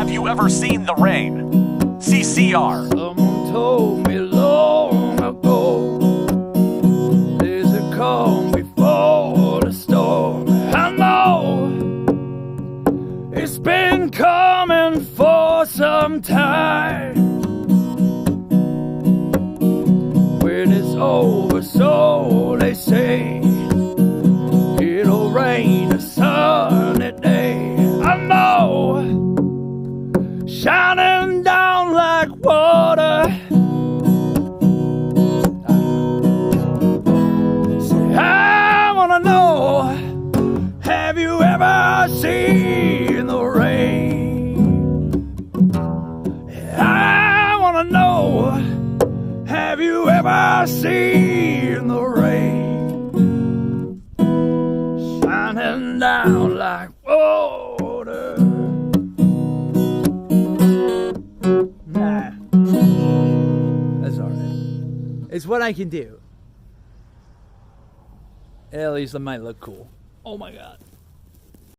Have you ever seen the rain? CCR. Someone told me long ago, there's a calm before the storm. I know it's been coming for some time. When it's over, so they say, it'll rain a sunny day. I know, shining down like water. Say, I wanna know, have you ever seen the rain? I wanna know, have you ever seen the rain? Shining down like water. Nah. That's alright. It's what I can do. At least it might look cool. Oh my god.